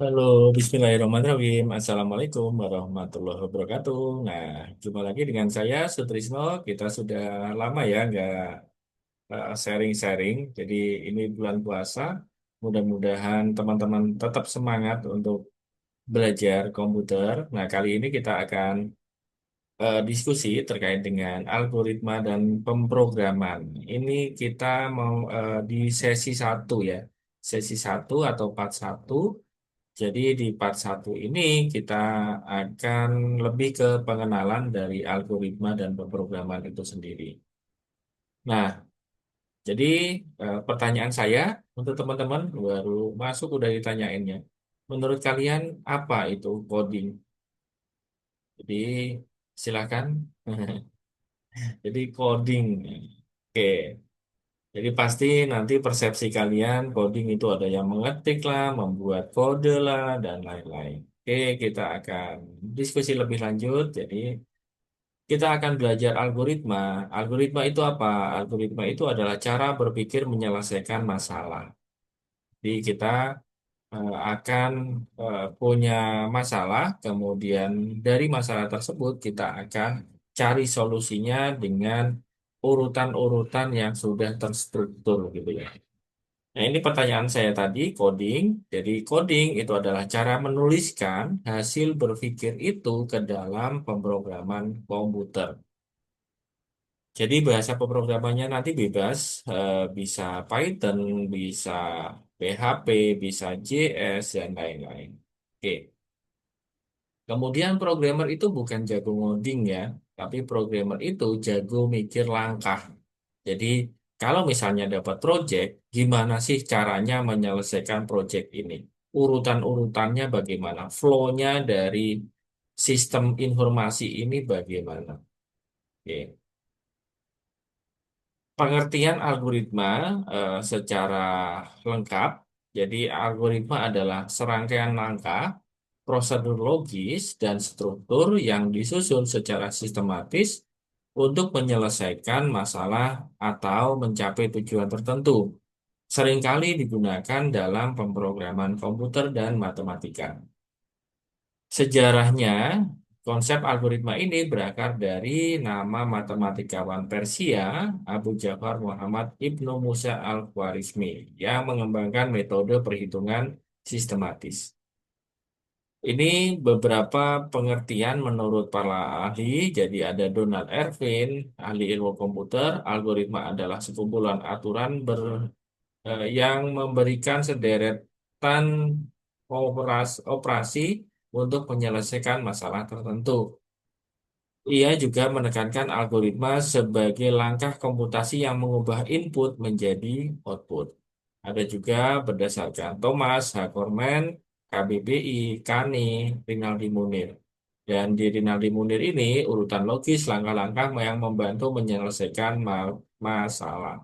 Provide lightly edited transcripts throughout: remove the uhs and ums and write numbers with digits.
Halo, Bismillahirrahmanirrahim. Assalamualaikum warahmatullahi wabarakatuh. Nah, jumpa lagi dengan saya, Sutrisno. Kita sudah lama ya nggak sharing-sharing. Jadi ini bulan puasa. Mudah-mudahan teman-teman tetap semangat untuk belajar komputer. Nah, kali ini kita akan diskusi terkait dengan algoritma dan pemrograman. Ini kita mau di sesi satu ya. Sesi satu atau part satu. Jadi di part satu ini kita akan lebih ke pengenalan dari algoritma dan pemrograman itu sendiri. Nah, jadi pertanyaan saya untuk teman-teman baru masuk udah ditanyainnya. Menurut kalian apa itu coding? Jadi silakan. Jadi coding. Oke. Jadi pasti nanti persepsi kalian coding itu ada yang mengetik lah, membuat kode lah, dan lain-lain. Oke, kita akan diskusi lebih lanjut. Jadi kita akan belajar algoritma. Algoritma itu apa? Algoritma itu adalah cara berpikir menyelesaikan masalah. Jadi kita akan punya masalah, kemudian dari masalah tersebut kita akan cari solusinya dengan urutan-urutan yang sudah terstruktur gitu ya. Nah, ini pertanyaan saya tadi, coding. Jadi, coding itu adalah cara menuliskan hasil berpikir itu ke dalam pemrograman komputer. Jadi, bahasa pemrogramannya nanti bebas, bisa Python, bisa PHP, bisa JS, dan lain-lain. Oke. Kemudian, programmer itu bukan jago ngoding ya, tapi programmer itu jago mikir langkah. Jadi, kalau misalnya dapat project, gimana sih caranya menyelesaikan project ini? Urutan-urutannya bagaimana? Flow-nya dari sistem informasi ini bagaimana? Oke. Pengertian algoritma secara lengkap. Jadi, algoritma adalah serangkaian langkah, prosedur logis, dan struktur yang disusun secara sistematis untuk menyelesaikan masalah atau mencapai tujuan tertentu. Seringkali digunakan dalam pemrograman komputer dan matematika. Sejarahnya, konsep algoritma ini berakar dari nama matematikawan Persia Abu Ja'far Muhammad Ibnu Musa al-Khwarizmi yang mengembangkan metode perhitungan sistematis. Ini beberapa pengertian menurut para ahli. Jadi ada Donald Ervin, ahli ilmu komputer. Algoritma adalah sekumpulan aturan yang memberikan sederetan operasi untuk menyelesaikan masalah tertentu. Ia juga menekankan algoritma sebagai langkah komputasi yang mengubah input menjadi output. Ada juga berdasarkan Thomas Hacorman, KBBI, Kani, Rinaldi Munir. Dan di Rinaldi Munir ini urutan logis langkah-langkah yang membantu menyelesaikan masalah.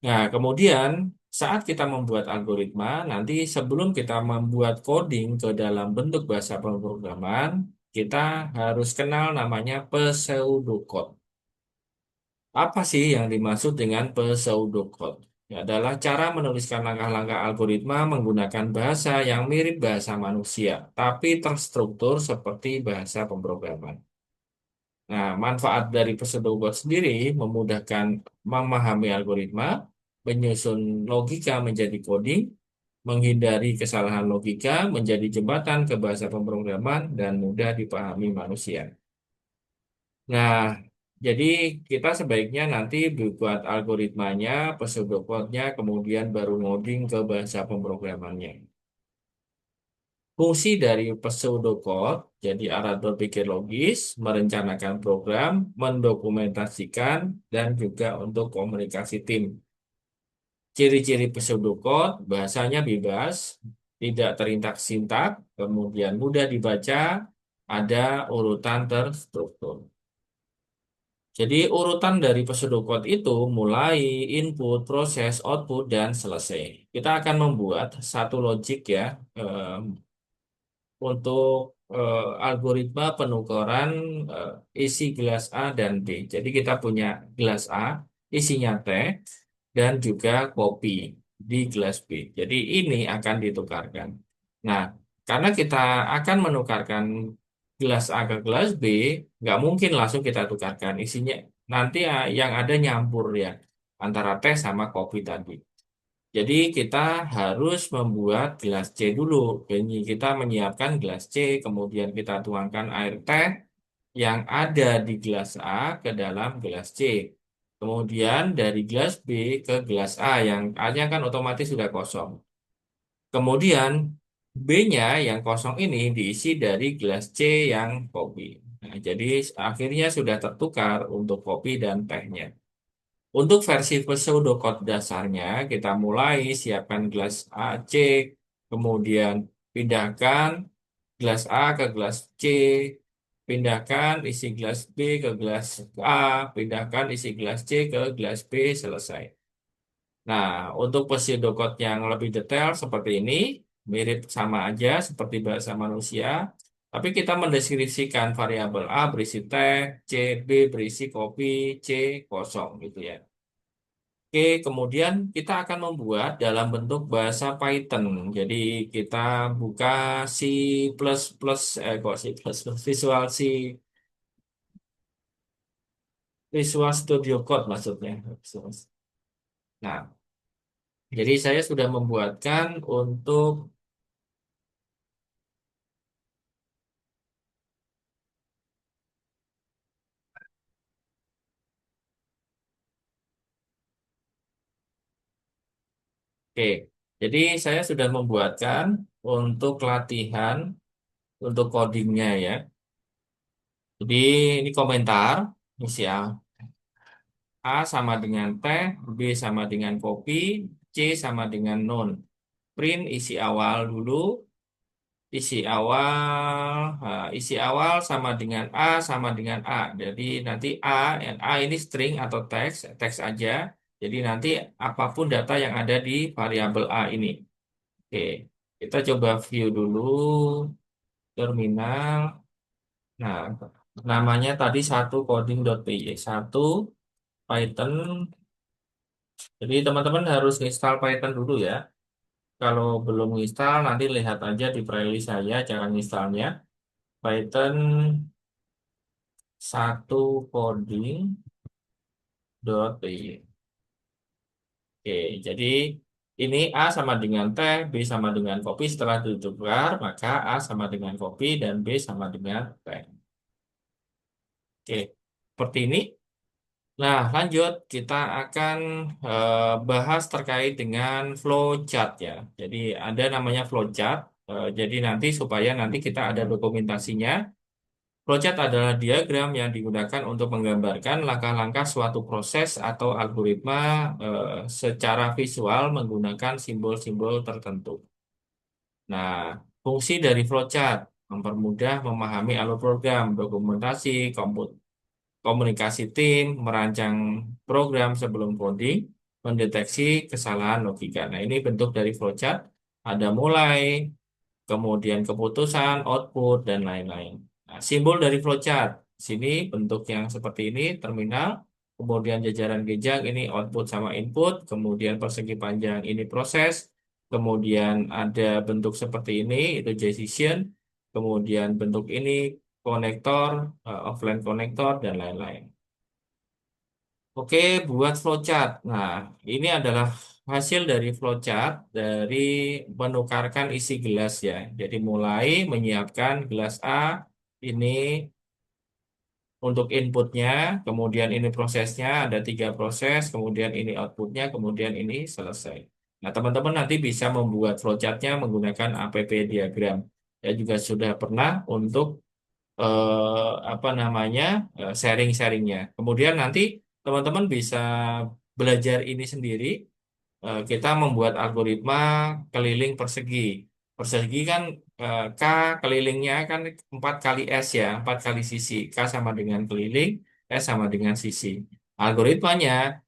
Nah, kemudian saat kita membuat algoritma, nanti sebelum kita membuat coding ke dalam bentuk bahasa pemrograman, kita harus kenal namanya pseudocode. Apa sih yang dimaksud dengan pseudocode? Ya, adalah cara menuliskan langkah-langkah algoritma menggunakan bahasa yang mirip bahasa manusia, tapi terstruktur seperti bahasa pemrograman. Nah, manfaat dari pseudocode sendiri memudahkan memahami algoritma, menyusun logika menjadi coding, menghindari kesalahan logika, menjadi jembatan ke bahasa pemrograman, dan mudah dipahami manusia. Nah, jadi kita sebaiknya nanti buat algoritmanya, pseudocode-nya, kemudian baru ngoding ke bahasa pemrogramannya. Fungsi dari pseudocode, jadi alat berpikir logis, merencanakan program, mendokumentasikan, dan juga untuk komunikasi tim. Ciri-ciri pseudocode, bahasanya bebas, tidak terintak-sintak, kemudian mudah dibaca, ada urutan terstruktur. Jadi urutan dari pseudocode itu mulai input, proses, output, dan selesai. Kita akan membuat satu logic ya, untuk algoritma penukaran isi gelas A dan B. Jadi kita punya gelas A, isinya teh, dan juga kopi di gelas B. Jadi ini akan ditukarkan. Nah, karena kita akan menukarkan gelas A ke gelas B, nggak mungkin langsung kita tukarkan isinya. Nanti yang ada nyampur ya antara teh sama kopi tadi. Jadi kita harus membuat gelas C dulu. Jadi kita menyiapkan gelas C, kemudian kita tuangkan air teh yang ada di gelas A ke dalam gelas C. Kemudian dari gelas B ke gelas A yang A-nya kan otomatis sudah kosong. Kemudian B-nya yang kosong ini diisi dari gelas C yang kopi. Nah, jadi akhirnya sudah tertukar untuk kopi dan tehnya. Untuk versi pseudocode dasarnya, kita mulai siapkan gelas A, C, kemudian pindahkan gelas A ke gelas C, pindahkan isi gelas B ke gelas A, pindahkan isi gelas C ke gelas B, selesai. Nah, untuk pseudocode yang lebih detail seperti ini, mirip sama aja seperti bahasa manusia, tapi kita mendeskripsikan variabel A berisi teh, C, B berisi kopi, C kosong gitu ya. Oke, kemudian kita akan membuat dalam bentuk bahasa Python. Jadi kita buka C++, kok C++, Visual Studio Code maksudnya. Nah, jadi saya sudah membuatkan untuk, oke, jadi saya sudah membuatkan untuk latihan, untuk codingnya ya. Jadi ini komentar, inisial A sama dengan teh, B sama dengan kopi, C sama dengan non. Print isi awal dulu, isi awal sama dengan A sama dengan A. Jadi nanti A ini string atau teks, teks aja. Jadi nanti apapun data yang ada di variabel A ini. Oke, kita coba view dulu terminal. Nah, namanya tadi satu coding.py, satu Python. Jadi teman-teman harus install Python dulu ya. Kalau belum install, nanti lihat aja di playlist saya cara installnya. Python satu coding.py. Oke, jadi ini A sama dengan teh, B sama dengan kopi. Setelah ditukar, maka A sama dengan kopi dan B sama dengan teh. Oke, seperti ini. Nah, lanjut kita akan bahas terkait dengan flowchart ya. Jadi ada namanya flowchart. Jadi nanti supaya nanti kita ada dokumentasinya. Flowchart adalah diagram yang digunakan untuk menggambarkan langkah-langkah suatu proses atau algoritma secara visual menggunakan simbol-simbol tertentu. Nah, fungsi dari flowchart mempermudah memahami alur program, dokumentasi, komunikasi tim, merancang program sebelum coding, mendeteksi kesalahan logika. Nah, ini bentuk dari flowchart. Ada mulai, kemudian keputusan, output, dan lain-lain. Nah, simbol dari flowchart. Sini bentuk yang seperti ini, terminal, kemudian jajaran genjang, ini output sama input, kemudian persegi panjang, ini proses, kemudian ada bentuk seperti ini, itu decision, kemudian bentuk ini, konektor, offline konektor, dan lain-lain. Oke, buat flowchart. Nah, ini adalah hasil dari flowchart dari menukarkan isi gelas ya. Jadi mulai menyiapkan gelas A ini untuk inputnya, kemudian ini prosesnya, ada tiga proses, kemudian ini outputnya, kemudian ini selesai. Nah, teman-teman nanti bisa membuat flowchartnya menggunakan app diagram. Ya juga sudah pernah untuk apa namanya sharing-sharingnya. Kemudian nanti teman-teman bisa belajar ini sendiri. Kita membuat algoritma keliling persegi. Persegi kan K kelilingnya kan 4 kali S ya, 4 kali sisi. K sama dengan keliling, S sama dengan sisi. Algoritmanya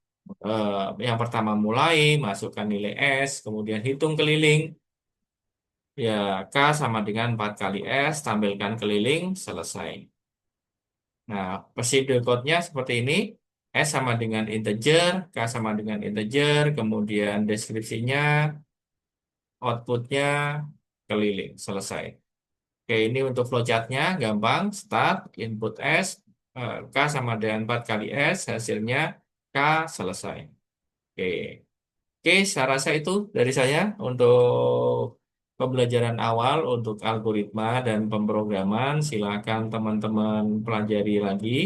yang pertama mulai, masukkan nilai S, kemudian hitung keliling. Ya, K sama dengan 4 kali S, tampilkan keliling, selesai. Nah, prosedur code-nya seperti ini. S sama dengan integer, K sama dengan integer, kemudian deskripsinya, outputnya, keliling. Selesai. Oke, ini untuk flowchartnya gampang. Start, input S, K sama dengan 4 kali S, hasilnya K, selesai. Oke. Oke, saya rasa itu dari saya untuk pembelajaran awal untuk algoritma dan pemrograman. Silakan teman-teman pelajari lagi.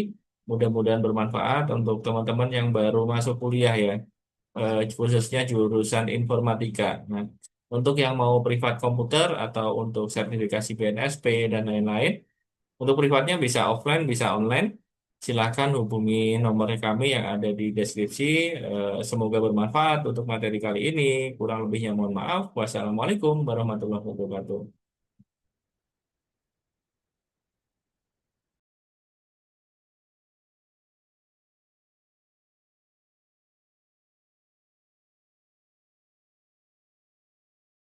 Mudah-mudahan bermanfaat untuk teman-teman yang baru masuk kuliah ya, khususnya jurusan informatika. Nah, untuk yang mau privat komputer atau untuk sertifikasi BNSP dan lain-lain, untuk privatnya bisa offline, bisa online. Silahkan hubungi nomor kami yang ada di deskripsi. Semoga bermanfaat untuk materi kali ini. Kurang lebihnya mohon maaf. Wassalamualaikum warahmatullahi wabarakatuh.